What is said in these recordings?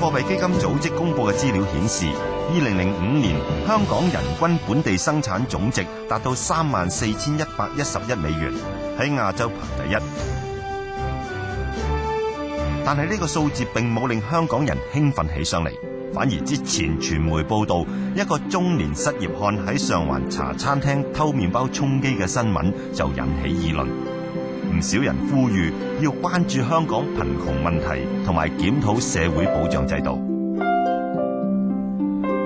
貨幣基金組織公布嘅資料顯示，2005年香港人均本地生產總值達到34,111美元，喺亞洲排第一。但係呢個數字並冇令香港人興奮起上嚟，反而之前傳媒報道一個中年失業漢喺上環茶餐廳偷麵包充飢嘅新聞就引起議論。唔少人呼籲要關注香港貧窮問題，同埋檢討社會保障制度。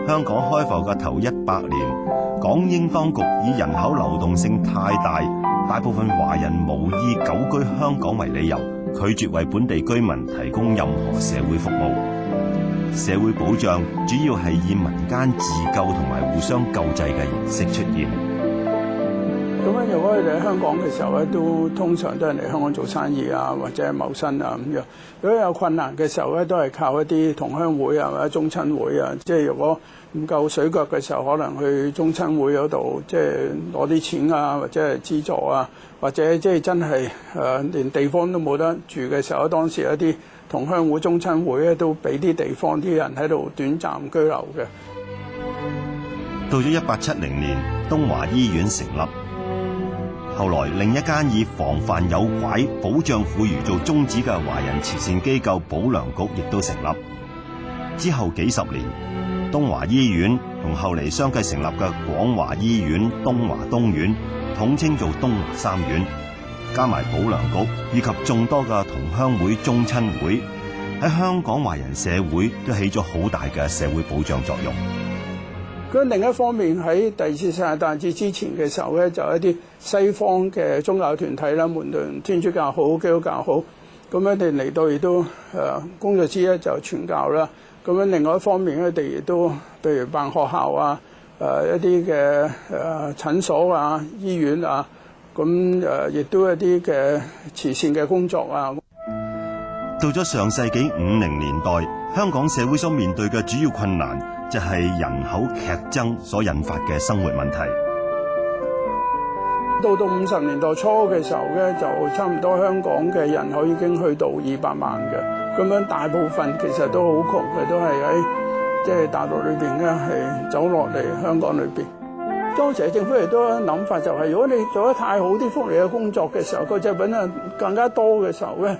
香港開埠嘅頭100年，港英當局以人口流動性太大，大部分華人無意久居香港為理由，拒絕為本地居民提供任何社會服務。社會保障主要係以民間自救同埋互相救濟嘅形式出現。咁樣，如果佢哋喺香港嘅時候咧，都通常都係嚟香港做生意啊，或者謀生啊咁樣。如果有困難嘅時候咧，都係靠一啲同鄉會啊，或者宗親會啊。即係如果唔夠水腳嘅時候，可能去宗親會嗰度，即係攞啲錢啊，或者係資助啊，或者即係真係連地方都冇得住嘅時候，當時一啲同鄉會、宗親會咧都俾啲地方啲人喺度短暫居留嘅。到咗1870年，東華醫院成立。後來另一間以防範誘拐、保障婦孺做宗旨嘅華人慈善機構保良局亦都成立。之後幾十年，東華醫院同後嚟相繼成立嘅廣華醫院、東華東院統稱做東華三院，加埋保良局以及眾多嘅同鄉會、宗親會，喺香港華人社會都起咗好大嘅社會保障作用。咁另一方面，喺第二次世界大戰之前嘅時候咧，就一啲西方嘅宗教團體啦，無論天主教好、基督教好，咁佢哋嚟到亦都工作之一就傳教啦。咁樣另外一方面，佢哋亦都譬如辦學校啊、一啲嘅診所啊、醫院啊，咁亦都一啲嘅慈善嘅工作啊。到咗上世紀50年代，香港社會所面對嘅主要困難就係人口劇增所引發嘅生活問題。到50年代初嘅時候咧，就差唔多香港嘅人口已經去到200萬嘅，咁樣大部分其實都好窮嘅，都係喺即係大陸裏邊咧係走落嚟香港裏邊。當時政府亦都諗法就係，如果你做得太好啲福利嘅工作嘅時候，個製品啊更加多嘅時候咧，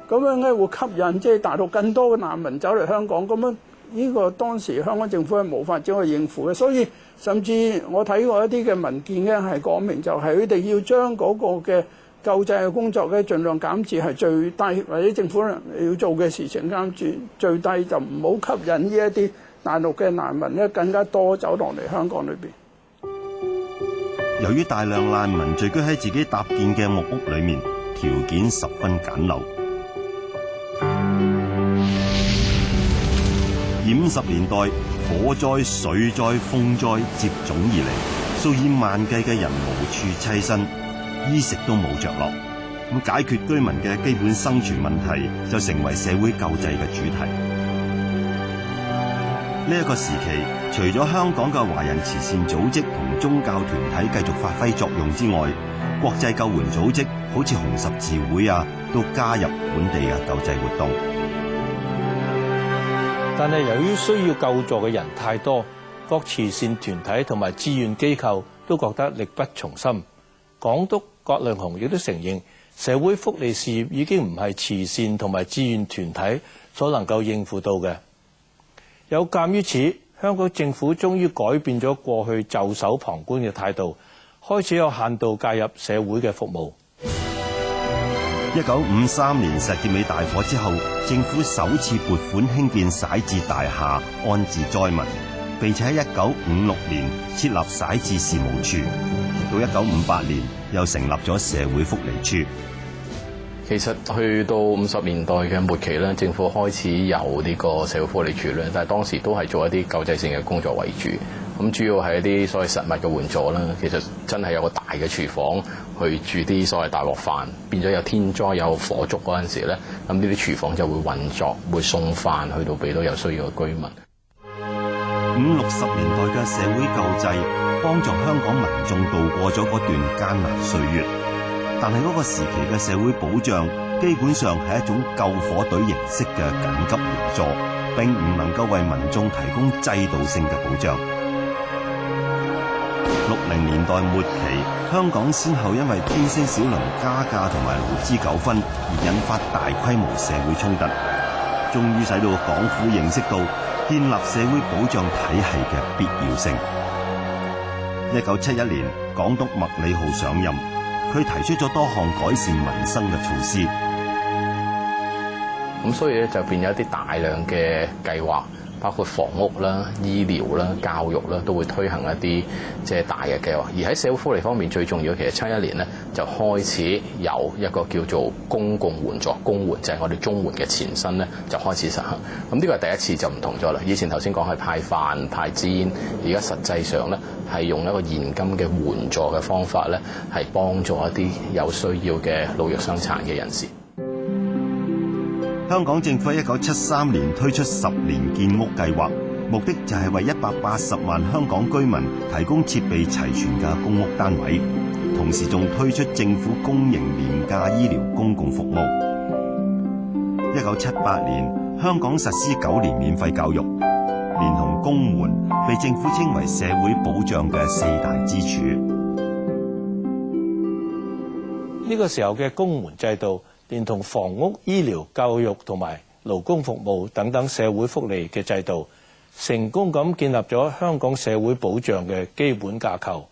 咁樣咧會吸引即係大陸更多嘅難民走嚟香港，咁樣呢個當時香港政府係無法只可以應付嘅，所以甚至我睇過一啲嘅文件咧係講明就係佢哋要將嗰個嘅救濟嘅工作咧盡量減至係最低，或者政府要做嘅事情減至最低，就唔好吸引呢一啲大陸嘅難民咧更加多走落嚟香港裏邊。由於大量難民聚居喺自己搭建嘅木屋裏面，條件十分簡陋。50年代火災、水災、風災接踵而嚟，數以萬計嘅人無處棲身，衣食都冇着落。咁解決居民嘅基本生存問題，就成為社會救濟嘅主題。呢一個時期，除咗香港嘅華人慈善組織同宗教團體繼續發揮作用之外，國際救援組織好似紅十字會啊，都加入本地嘅救濟活動。但係由於需要救助嘅人太多，各慈善團體同埋志願機構都覺得力不從心。港督葛量洪亦都承認，社會福利事業已經唔係慈善同埋志願團體所能夠應付到嘅。有鑑於此，香港政府終於改變咗過去袖手旁觀嘅態度，開始有限度介入社會嘅服務。1953年石硤尾大火之後，政府首次撥款興建徙置大廈安置災民，並且喺1956年設立徙置事務處，到1958年又成立咗社會福利處。其實去到50年代嘅末期咧，政府開始有呢個社會福利處咧，但係當時都係做一啲救濟性嘅工作為主。咁主要係一啲所謂實物嘅援助啦。其實真係有個大嘅廚房去煮啲所謂大鑊飯，變咗有天災有火燭嗰陣時咧，咁呢啲廚房就會運作，會送飯去到俾到有需要嘅居民。50、60年代嘅社會救濟幫助香港民眾度過咗嗰段艱難歲月，但係嗰個時期嘅社會保障基本上係一種救火隊形式嘅緊急援助，並唔能夠為民眾提供制度性嘅保障。60年代末期，香港先後因為天星小輪加價同埋勞資糾紛而引發大規模社會衝突，終於使到港府認識到建立社會保障體系嘅必要性。1971年，港督麥理浩上任，佢提出咗多項改善民生嘅措施。咁所以咧就變咗一啲大量嘅計劃，包括房屋啦、醫療啦、教育啦，都會推行一啲即係大嘅計劃。而喺社會福利方面，最重要其實71年咧就開始有一個叫做公共援助公援，就係我哋綜援嘅前身咧就開始實行。咁呢個係第一次就唔同咗啦。以前頭先講係派飯派煎，而家實際上咧係用一個現金嘅援助嘅方法咧，係幫助一啲有需要嘅老弱傷殘嘅人士。香港政府喺1973年推出10年建屋計劃，目的就係為180萬香港居民提供設備齊全嘅公屋單位，同時仲推出政府公營廉價醫療公共服務。1978年，香港實施9年免費教育，連同公援被政府稱為社會保障嘅4大支柱。呢個時候嘅公援制度，連同房屋、醫療、教育同埋勞工服務等等社會福利嘅制度，成功咁建立咗香港社會保障嘅基本架構。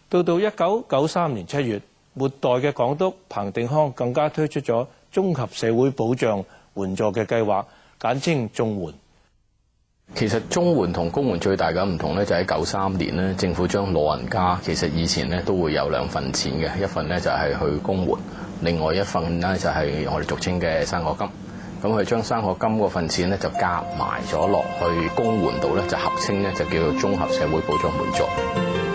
到1993年7月，末代嘅港督彭定康更加推出咗綜合社會保障援助嘅計劃，簡稱綜援。其實綜援同公援最大嘅唔同咧，就喺93年咧，政府將老人家其實以前咧都會有2份錢嘅，一份咧就係去公援，另外一份咧就係我哋俗稱嘅生果金。咁佢將生果金嗰份錢咧就夾埋咗落去公援度咧，就合稱咧就叫做綜合社會保障援助。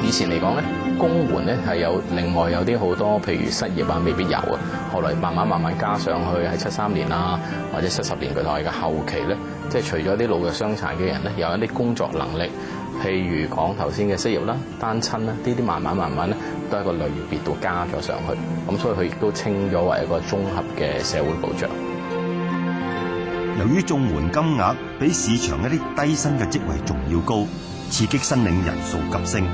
以前嚟講咧，公援咧係有另外有啲好多，譬如失業啊，未必有啊。後來慢慢加上去，喺73年啊，或者70年代嘅後期咧，即係除咗啲老弱傷殘嘅人咧，有一啲工作能力，譬如講頭先嘅失業啦、單親啦，呢啲慢慢咧都喺個類別度加咗上去。咁所以佢亦都稱咗為一個綜合嘅社會保障。由於綜援金額比市場一啲低薪嘅職位仲要高，刺激申領人數急升。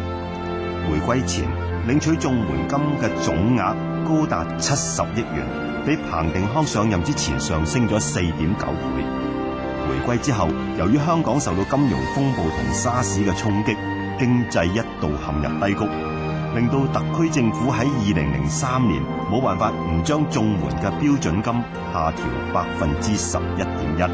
回歸前領取綜援金嘅總額高達70億元，比彭定康上任之前上升咗4.9倍。回歸之後，由於香港受到金融風暴同沙士嘅衝擊，經濟一度陷入低谷，令到特區政府喺2003年冇辦法唔將綜援嘅標準金下調11.1%。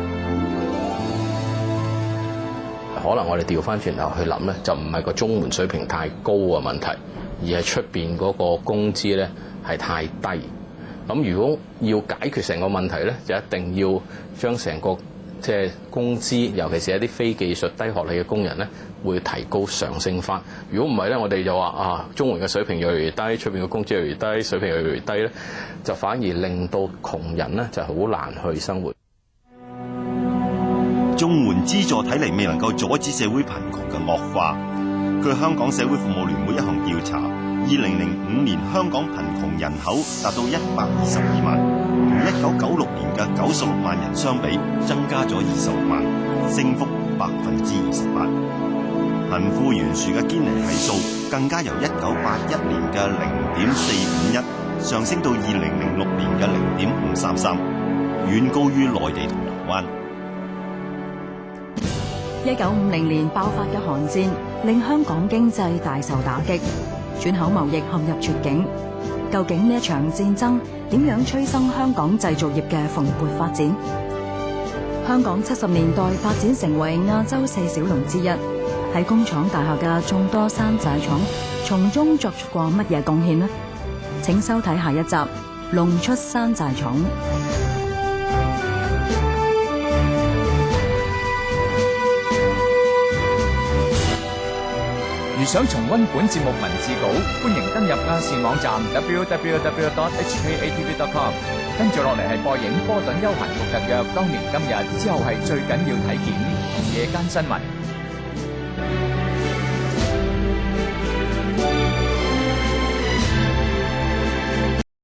可能我哋調翻轉頭去諗咧，就唔係個綜援水平太高嘅問題，而係出邊嗰個工資咧係太低。咁如果要解決成個問題咧，就一定要將成個即係工資，尤其是一啲非技術低學歷嘅工人咧，會提高上升翻。如果唔係咧，我哋就話啊，綜援嘅水平越嚟越低，出邊嘅工資越嚟越低，水平越嚟越低咧，就反而令到窮人咧就好難去生活。綜援資助睇嚟未能夠阻止社會貧窮嘅惡化。據香港社會服務聯會一項調查，2005年香港貧窮人口達到122萬，同1996年嘅96萬人相比，增加咗26萬，升幅28%。貧富懸殊嘅堅尼係數更加由1981年嘅0.451上升到2006年嘅0.533，遠高於內地同台灣。1950年爆發嘅韓戰令香港經濟大受打擊，轉口貿易陷入絕境。究竟呢一場戰爭點樣催生香港製造業嘅蓬勃發展？香港70年代發展成為亞洲4小龍之一，喺工廠大廈嘅眾多山寨廠，從中作出過乜嘢貢獻呢？請收睇下一集《龍出山寨廠》。如想重溫本節目文字稿，歡迎登入亞視網站 www.hkatv.com。跟住落嚟係播映波頓休閒服特約當年今日，之後係最緊要睇見夜間新聞。